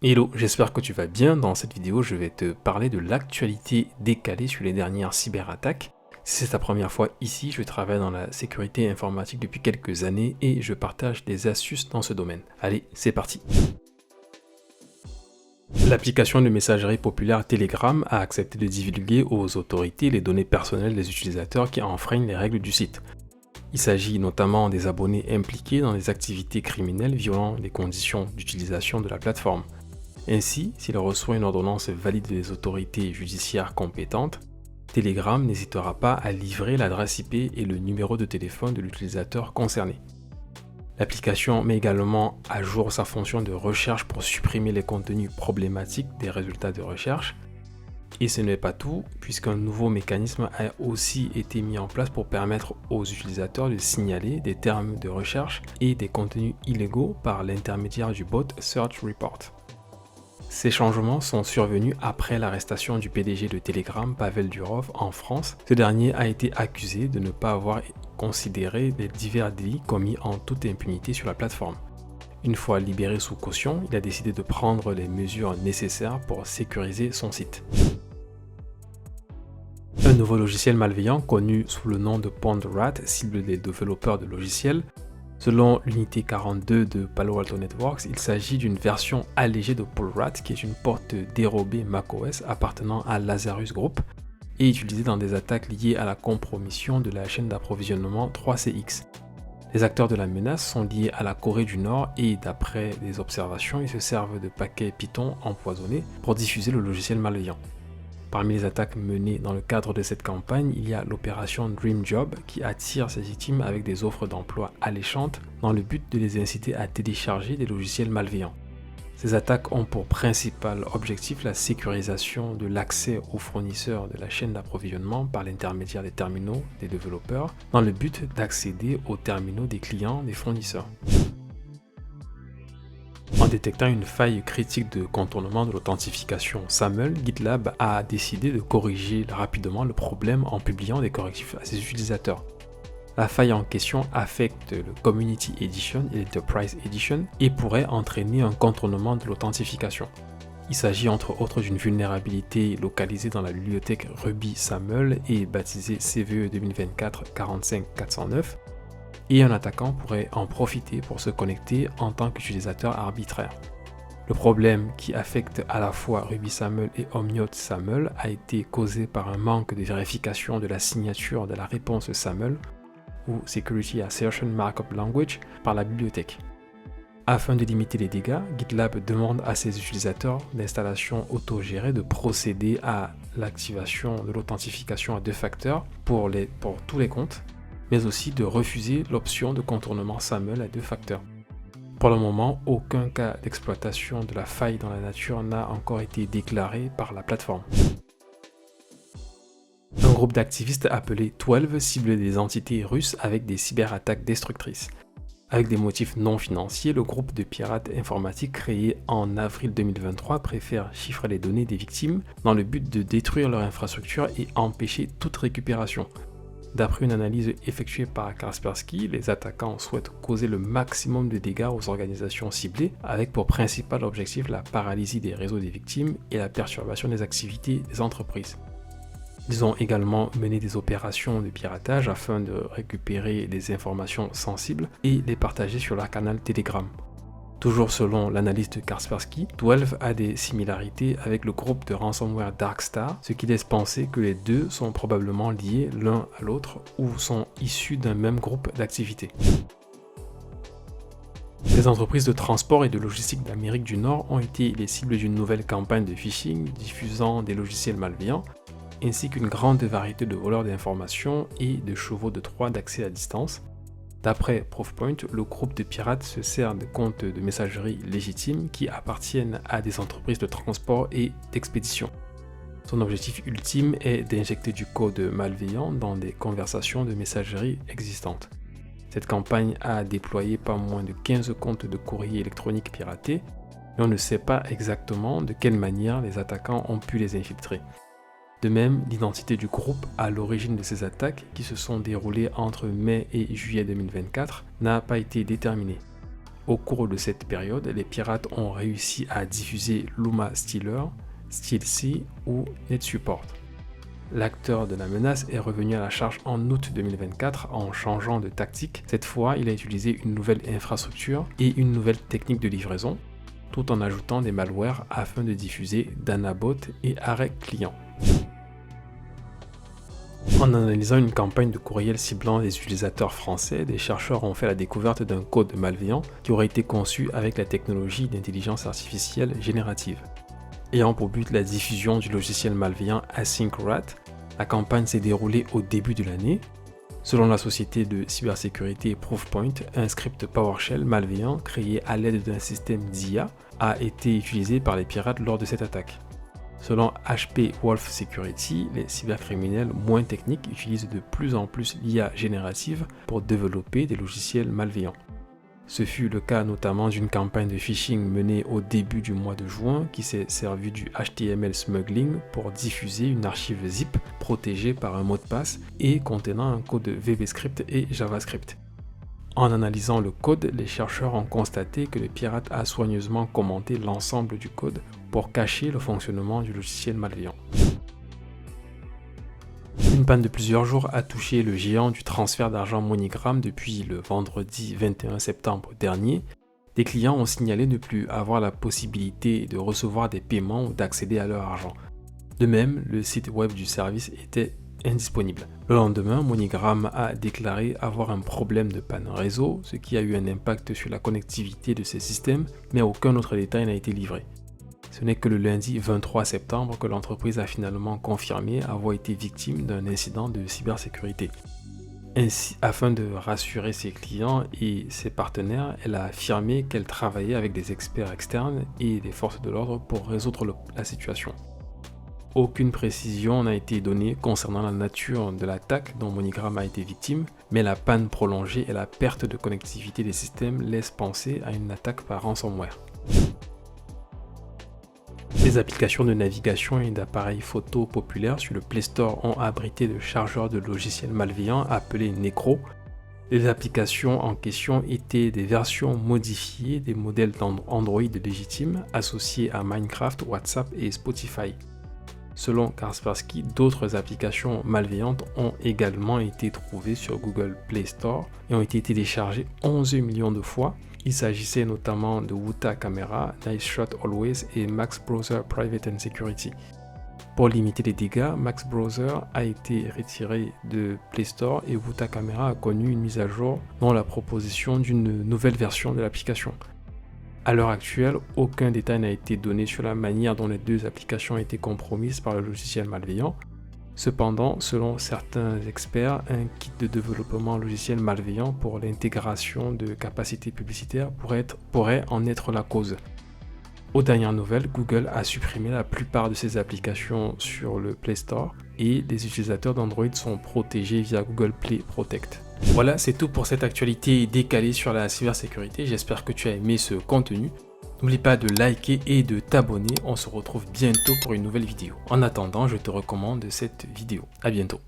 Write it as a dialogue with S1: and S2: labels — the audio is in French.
S1: Hello, j'espère que tu vas bien. Dans cette vidéo, je vais te parler de l'actualité décalée sur les dernières cyberattaques. Si c'est ta première fois ici, je travaille dans la sécurité informatique depuis quelques années et je partage des astuces dans ce domaine. Allez, c'est parti. L'application de messagerie populaire Telegram a accepté de divulguer aux autorités les données personnelles des utilisateurs qui enfreignent les règles du site. Il s'agit notamment des abonnés impliqués dans des activités criminelles violant les conditions d'utilisation de la plateforme. Ainsi, s'il reçoit une ordonnance valide des autorités judiciaires compétentes, Telegram n'hésitera pas à livrer l'adresse IP et le numéro de téléphone de l'utilisateur concerné. L'application met également à jour sa fonction de recherche pour supprimer les contenus problématiques des résultats de recherche. Et ce n'est pas tout, puisqu'un nouveau mécanisme a aussi été mis en place pour permettre aux utilisateurs de signaler des termes de recherche et des contenus illégaux par l'intermédiaire du bot Search Report. Ces changements sont survenus après l'arrestation du PDG de Telegram, Pavel Durov, en France. Ce dernier a été accusé de ne pas avoir considéré les divers délits commis en toute impunité sur la plateforme. Une fois libéré sous caution, il a décidé de prendre les mesures nécessaires pour sécuriser son site. Un nouveau logiciel malveillant connu sous le nom de PondRat cible les développeurs de logiciels. Selon l'unité 42 de Palo Alto Networks, il s'agit d'une version allégée de PondRat qui est une porte dérobée macOS appartenant à Lazarus Group et utilisée dans des attaques liées à la compromission de la chaîne d'approvisionnement 3CX. Les acteurs de la menace sont liés à la Corée du Nord et d'après des observations, ils se servent de paquets Python empoisonnés pour diffuser le logiciel malveillant. Parmi les attaques menées dans le cadre de cette campagne, il y a l'opération Dream Job qui attire ses victimes avec des offres d'emploi alléchantes dans le but de les inciter à télécharger des logiciels malveillants. Ces attaques ont pour principal objectif la sécurisation de l'accès aux fournisseurs de la chaîne d'approvisionnement par l'intermédiaire des terminaux des développeurs dans le but d'accéder aux terminaux des clients des fournisseurs. En détectant une faille critique de contournement de l'authentification SAML, GitLab a décidé de corriger rapidement le problème en publiant des correctifs à ses utilisateurs. La faille en question affecte le Community Edition et l'Enterprise Edition et pourrait entraîner un contournement de l'authentification. Il s'agit entre autres d'une vulnérabilité localisée dans la bibliothèque Ruby SAML et baptisée CVE 2024-45-409. Et un attaquant pourrait en profiter pour se connecter en tant qu'utilisateur arbitraire. Le problème qui affecte à la fois RubySAML et Omniot SAML a été causé par un manque de vérification de la signature de la réponse SAML ou Security Assertion Markup Language par la bibliothèque. Afin de limiter les dégâts, GitLab demande à ses utilisateurs d'installation autogérée de procéder à l'activation de l'authentification à deux facteurs pour tous les comptes, mais aussi de refuser l'option de contournement SAML à deux facteurs. Pour le moment, aucun cas d'exploitation de la faille dans la nature n'a encore été déclaré par la plateforme. Un groupe d'activistes appelé 12 cible des entités russes avec des cyberattaques destructrices. Avec des motifs non financiers, le groupe de pirates informatiques créé en avril 2023 préfère chiffrer les données des victimes dans le but de détruire leur infrastructure et empêcher toute récupération. D'après une analyse effectuée par Kaspersky, les attaquants souhaitent causer le maximum de dégâts aux organisations ciblées, avec pour principal objectif la paralysie des réseaux des victimes et la perturbation des activités des entreprises. Ils ont également mené des opérations de piratage afin de récupérer des informations sensibles et les partager sur leur canal Telegram. Toujours selon l'analyste Kaspersky, 12 a des similarités avec le groupe de ransomware Darkstar, ce qui laisse penser que les deux sont probablement liés l'un à l'autre ou sont issus d'un même groupe d'activités. Les entreprises de transport et de logistique d'Amérique du Nord ont été les cibles d'une nouvelle campagne de phishing diffusant des logiciels malveillants, ainsi qu'une grande variété de voleurs d'informations et de chevaux de Troie d'accès à distance. D'après Proofpoint, le groupe de pirates se sert de comptes de messagerie légitimes qui appartiennent à des entreprises de transport et d'expédition. Son objectif ultime est d'injecter du code malveillant dans des conversations de messagerie existantes. Cette campagne a déployé pas moins de 15 comptes de courrier électronique piratés, mais on ne sait pas exactement de quelle manière les attaquants ont pu les infiltrer. De même, l'identité du groupe à l'origine de ces attaques, qui se sont déroulées entre mai et juillet 2024, n'a pas été déterminée. Au cours de cette période, les pirates ont réussi à diffuser Luma Stealer, StealthC ou NetSupport. L'acteur de la menace est revenu à la charge en août 2024 en changeant de tactique. Cette fois, il a utilisé une nouvelle infrastructure et une nouvelle technique de livraison, tout en ajoutant des malwares afin de diffuser Danabot et arrêt client. En analysant une campagne de courriel ciblant les utilisateurs français, des chercheurs ont fait la découverte d'un code malveillant qui aurait été conçu avec la technologie d'intelligence artificielle générative. Ayant pour but la diffusion du logiciel malveillant AsyncRat, la campagne s'est déroulée au début de l'année. Selon la société de cybersécurité Proofpoint, un script PowerShell malveillant créé à l'aide d'un système d'IA a été utilisé par les pirates lors de cette attaque. Selon HP Wolf Security, les cybercriminels moins techniques utilisent de plus en plus l'IA générative pour développer des logiciels malveillants. Ce fut le cas notamment d'une campagne de phishing menée au début du mois de juin qui s'est servi du HTML smuggling pour diffuser une archive zip protégée par un mot de passe et contenant un code VBScript et JavaScript. En analysant le code, les chercheurs ont constaté que le pirate a soigneusement commenté l'ensemble du code pour cacher le fonctionnement du logiciel malveillant. Une panne de plusieurs jours a touché le géant du transfert d'argent MoneyGram depuis le vendredi 21 septembre dernier. Des clients ont signalé ne plus avoir la possibilité de recevoir des paiements ou d'accéder à leur argent. De même, le site web du service était indisponible. Le lendemain, MoneyGram a déclaré avoir un problème de panne réseau, ce qui a eu un impact sur la connectivité de ses systèmes, mais aucun autre détail n'a été livré. Ce n'est que le lundi 23 septembre que l'entreprise a finalement confirmé avoir été victime d'un incident de cybersécurité. Ainsi, afin de rassurer ses clients et ses partenaires, elle a affirmé qu'elle travaillait avec des experts externes et des forces de l'ordre pour résoudre la situation. Aucune précision n'a été donnée concernant la nature de l'attaque dont MoneyGram a été victime, mais la panne prolongée et la perte de connectivité des systèmes laissent penser à une attaque par ransomware. Les applications de navigation et d'appareils photo populaires sur le Play Store ont abrité de chargeurs de logiciels malveillants appelés Necro. Les applications en question étaient des versions modifiées des modèles Android légitimes associés à Minecraft, WhatsApp et Spotify. Selon Kaspersky, d'autres applications malveillantes ont également été trouvées sur Google Play Store et ont été téléchargées 11 millions de fois. Il s'agissait notamment de Wuta Camera, Nice Shot Always et Max Browser Private and Security. Pour limiter les dégâts, Max Browser a été retiré de Play Store et Wuta Camera a connu une mise à jour dont la proposition d'une nouvelle version de l'application. À l'heure actuelle, aucun détail n'a été donné sur la manière dont les deux applications ont été compromises par le logiciel malveillant. Cependant, selon certains experts, un kit de développement logiciel malveillant pour l'intégration de capacités publicitaires pourrait en être la cause. Aux dernières nouvelles, Google a supprimé la plupart de ses applications sur le Play Store et les utilisateurs d'Android sont protégés via Google Play Protect. Voilà, c'est tout pour cette actualité décalée sur la cybersécurité. J'espère que tu as aimé ce contenu. N'oublie pas de liker et de t'abonner. On se retrouve bientôt pour une nouvelle vidéo. En attendant, je te recommande cette vidéo. À bientôt.